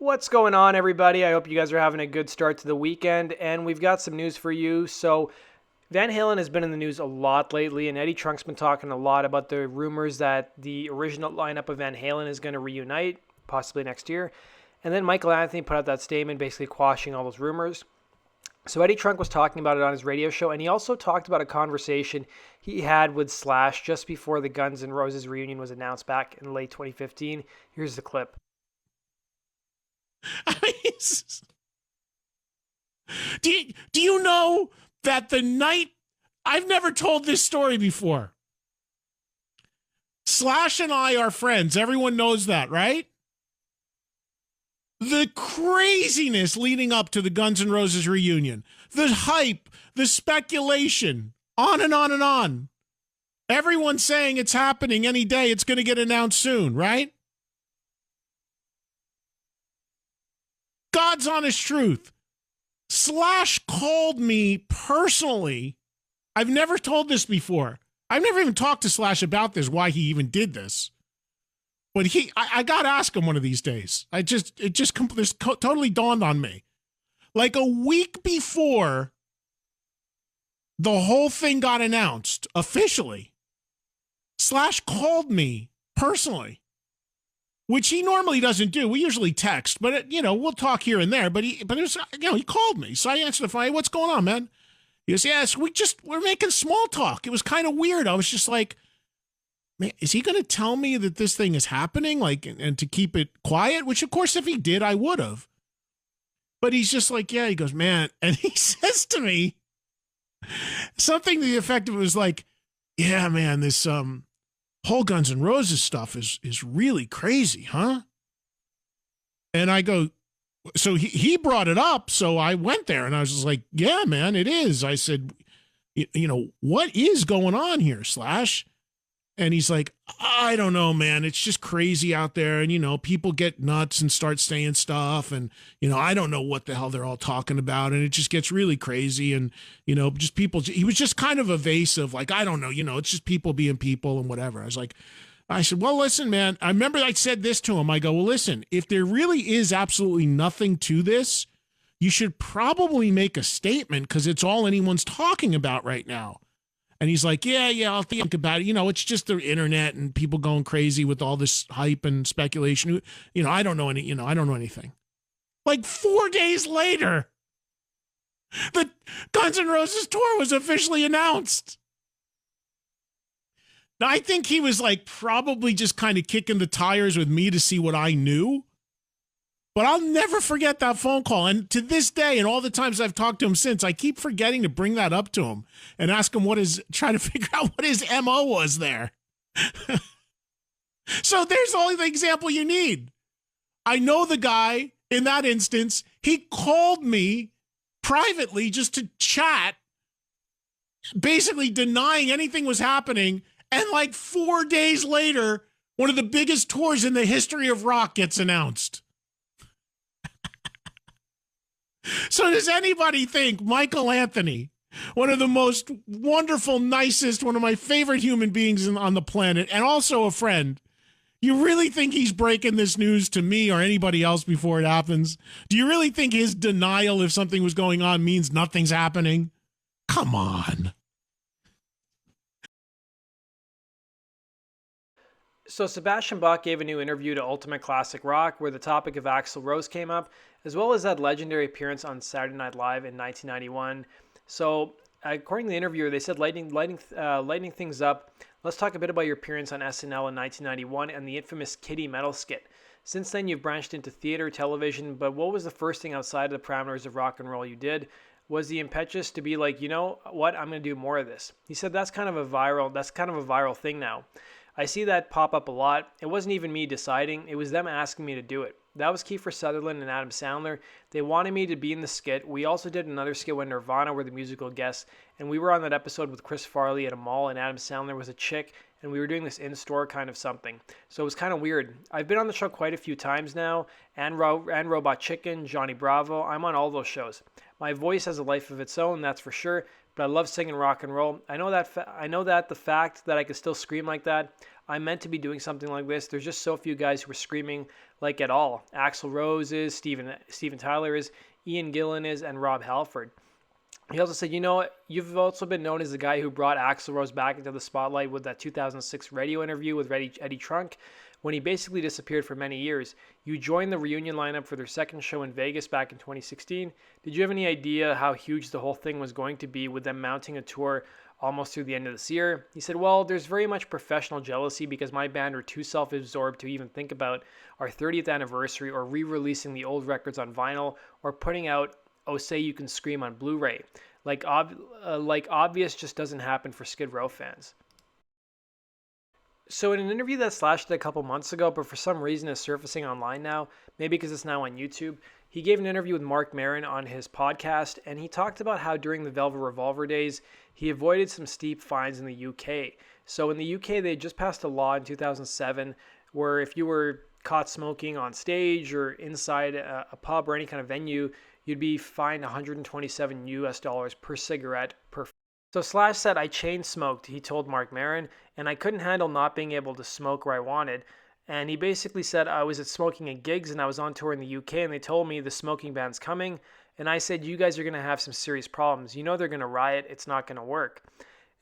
What's going on, everybody? I hope you guys are having a good start to the weekend, and we've got some news for you. So, Van Halen has been in the news a lot lately, and Eddie Trunk's been talking a lot about the rumors that the original lineup of Van Halen is going to reunite, possibly next year. And then Michael Anthony put out that statement basically quashing all those rumors. So Eddie Trunk was talking about it on his radio show, and he also talked about a conversation he had with Slash just before the Guns N' Roses reunion was announced back in late 2015. Here's the clip. Do you know that the night, I've never told this story before. Slash and I are friends. Everyone knows that, right? The craziness leading up to the Guns N' Roses reunion, the hype, the speculation, on and on and on. Everyone's saying it's happening any day. It's going to get announced soon, right? God's honest truth. Slash called me personally. I've never told this before. I've never even talked to Slash about this, why he even did this. But I got to ask him one of these days. This totally dawned on me. Like a week before the whole thing got announced officially, Slash called me personally, which he normally doesn't do. We usually text, but we'll talk here and there. But he called me, so I answered the phone. Hey, what's going on, man? He goes, yes, we're making small talk. It was kind of weird. I was just like, man, is he going to tell me that this thing is happening, like, and to keep it quiet? Which, of course, if he did, I would have. But he's just like, yeah. He goes, man, and he says to me something to the effect of, it was like, yeah, man, this whole Guns N' Roses stuff is really crazy, huh? And I go, so he brought it up, so I went there, and I was just like, yeah, man, it is. I said, what is going on here, Slash? And he's like, I don't know, man. It's just crazy out there. And, people get nuts and start saying stuff. And, I don't know what the hell they're all talking about. And it just gets really crazy. And, just people, he was just kind of evasive. Like, I don't know, it's just people being people and whatever. I said, well, listen, man, I remember I said this to him. I go, well, listen, if there really is absolutely nothing to this, you should probably make a statement because it's all anyone's talking about right now. And he's like, yeah, I'll think about it. It's just the internet and people going crazy with all this hype and speculation. I don't know anything. Like 4 days later, the Guns N' Roses tour was officially announced. Now, I think he was like probably just kind of kicking the tires with me to see what I knew. But I'll never forget that phone call. And to this day, and all the times I've talked to him since, I keep forgetting to bring that up to him and ask him try to figure out what his MO was there. So there's all the example you need. I know the guy in that instance. He called me privately just to chat, basically denying anything was happening. And like 4 days later, one of the biggest tours in the history of rock gets announced. So does anybody think Michael Anthony, one of the most wonderful, nicest, one of my favorite human beings on the planet, and also a friend, you really think he's breaking this news to me or anybody else before it happens? Do you really think his denial if something was going on means nothing's happening? Come on. So Sebastian Bach gave a new interview to Ultimate Classic Rock where the topic of Axl Rose came up, as well as that legendary appearance on Saturday Night Live in 1991. So according to the interviewer, they said, lightening things up, let's talk a bit about your appearance on SNL in 1991 and the infamous Kitty Metal skit. Since then, you've branched into theater, television, but what was the first thing outside of the parameters of rock and roll you did? Was the impetus to be like, you know what, I'm going to do more of this? He said that's kind of a viral thing now. I see that pop up a lot. It wasn't even me deciding. It was them asking me to do it. That was Kiefer Sutherland and Adam Sandler. They wanted me to be in the skit. We also did another skit when Nirvana were the musical guests, and we were on that episode with Chris Farley at a mall, and Adam Sandler was a chick, and we were doing this in-store kind of something. So it was kind of weird. I've been on the show quite a few times now, and Robot Chicken, Johnny Bravo. I'm on all those shows. My voice has a life of its own, that's for sure, but I love singing rock and roll. I know that the fact that I could still scream like that, I'm meant to be doing something like this. There's just so few guys who are screaming like at all. Axel Rose is, Steven Tyler is, Ian Gillan is, and Rob Halford. He also said, you've also been known as the guy who brought Axl Rose back into the spotlight with that 2006 radio interview with Eddie Trunk, when he basically disappeared for many years. You joined the reunion lineup for their second show in Vegas back in 2016. Did you have any idea how huge the whole thing was going to be with them mounting a tour almost through the end of this year? He said, well, there's very much professional jealousy because my band were too self-absorbed to even think about our 30th anniversary or re-releasing the old records on vinyl or putting out Oh Say You Can Scream on Blu-ray. Like obvious just doesn't happen for Skid Row fans. So in an interview that Slash did a couple months ago, but for some reason is surfacing online now, maybe because it's now on YouTube, he gave an interview with Mark Maron on his podcast, and he talked about how during the Velvet Revolver days, he avoided some steep fines in the UK. So in the UK, they just passed a law in 2007 where if you were caught smoking on stage or inside a pub or any kind of venue, you'd be fined $127 per cigarette per. So Slash said, I chain smoked, he told Mark Maron, and I couldn't handle not being able to smoke where I wanted. And he basically said I was at smoking at gigs and I was on tour in the UK and they told me the smoking ban's coming. And I said, you guys are going to have some serious problems. You know they're going to riot. It's not going to work.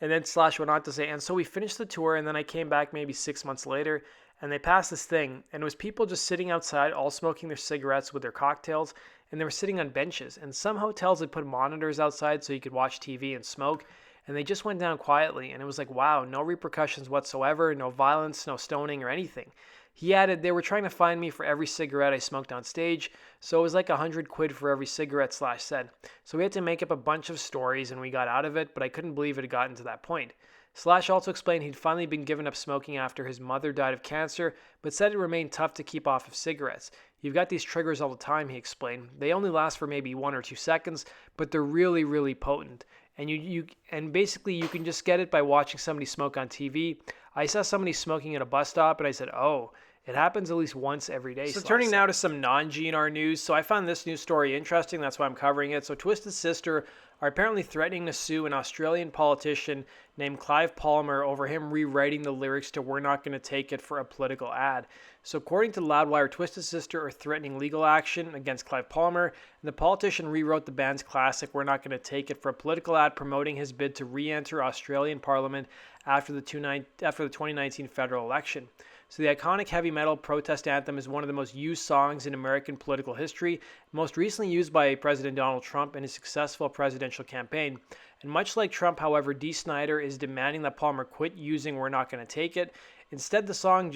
And then Slash went on to say, and so we finished the tour and then I came back maybe 6 months later and they passed this thing and it was people just sitting outside all smoking their cigarettes with their cocktails and they were sitting on benches. And some hotels had put monitors outside so you could watch TV and smoke. And they just went down quietly. And it was like, wow, no repercussions whatsoever, no violence, no stoning or anything. He added, they were trying to find me for every cigarette I smoked on stage. So it was like £100 for every cigarette, Slash said. So we had to make up a bunch of stories and we got out of it, but I couldn't believe it had gotten to that point. Slash also explained he'd finally been given up smoking after his mother died of cancer, but said it remained tough to keep off of cigarettes. You've got these triggers all the time, he explained. They only last for maybe 1 or 2 seconds, but they're really, really potent. And basically you can just get it by watching somebody smoke on TV. I saw somebody smoking at a bus stop and I said, oh, it happens at least once every day. So turning now to some non-GNR news. So I found this news story interesting. That's why I'm covering it. So Twisted Sister are apparently threatening to sue an Australian politician named Clive Palmer over him rewriting the lyrics to We're Not Gonna Take It for a political ad. So according to Loudwire, Twisted Sister are threatening legal action against Clive Palmer, and the politician rewrote the band's classic We're Not Gonna Take It for a political ad promoting his bid to re-enter Australian Parliament after the 2019 federal election. So the iconic heavy metal protest anthem is one of the most used songs in American political history, most recently used by President Donald Trump in his successful presidential campaign. And much like Trump, however, Dee Snider is demanding that Palmer quit using We're Not Gonna Take It. Instead of the song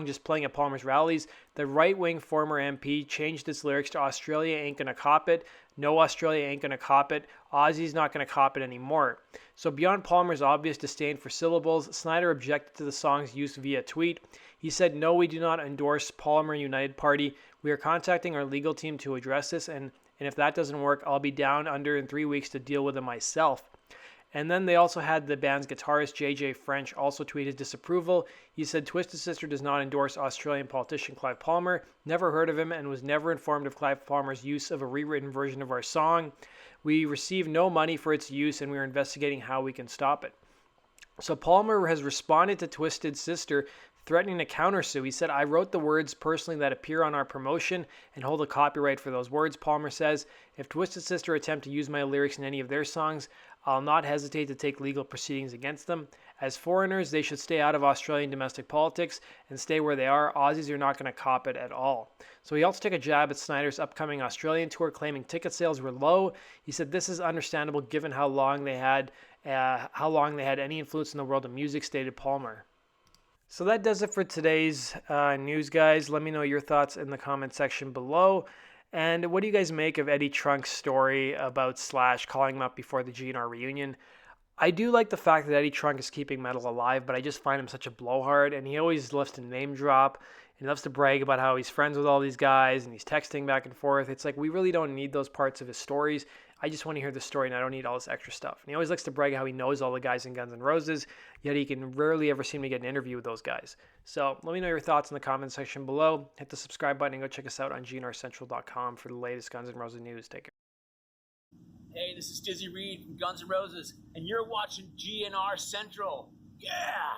just playing at Palmer's rallies, the right-wing former MP changed its lyrics to Australia ain't gonna cop it, no Australia ain't gonna cop it, Aussie's not gonna cop it anymore. So beyond Palmer's obvious disdain for syllables, Snider objected to the song's use via tweet. He said, no, we do not endorse Palmer United Party. We are contacting our legal team to address this, and if that doesn't work, I'll be down under in 3 weeks to deal with it myself. And then they also had the band's guitarist JJ French also tweet his disapproval. He said Twisted Sister does not endorse Australian politician Clive Palmer, never heard of him, and was never informed of Clive Palmer's use of a rewritten version of our song. We receive no money for its use and we are investigating how we can stop it. So Palmer has responded to Twisted Sister, threatening to countersue. He said, I wrote the words personally that appear on our promotion and hold a copyright for those words. Palmer says, if Twisted Sister attempt to use my lyrics in any of their songs, I'll not hesitate to take legal proceedings against them. As foreigners, they should stay out of Australian domestic politics and stay where they are. Aussies are not going to cop it at all. So he also took a jab at Snider's upcoming Australian tour, claiming ticket sales were low. He said this is understandable given how long they had any influence in the world of music, stated Palmer. So that does it for today's news, guys. Let me know your thoughts in the comment section below. And what do you guys make of Eddie Trunk's story about Slash calling him up before the GNR reunion? I do like the fact that Eddie Trunk is keeping metal alive, but I just find him such a blowhard, and he always loves to name drop, and he loves to brag about how he's friends with all these guys, and he's texting back and forth. It's like we really don't need those parts of his stories. I just want to hear the story, and I don't need all this extra stuff. And he always likes to brag how he knows all the guys in Guns N' Roses, yet he can rarely ever seem to get an interview with those guys. So let me know your thoughts in the comment section below. Hit the subscribe button and go check us out on GNRCentral.com for the latest Guns N' Roses news. Take care. Hey, this is Dizzy Reed from Guns N' Roses, and you're watching GNR Central. Yeah!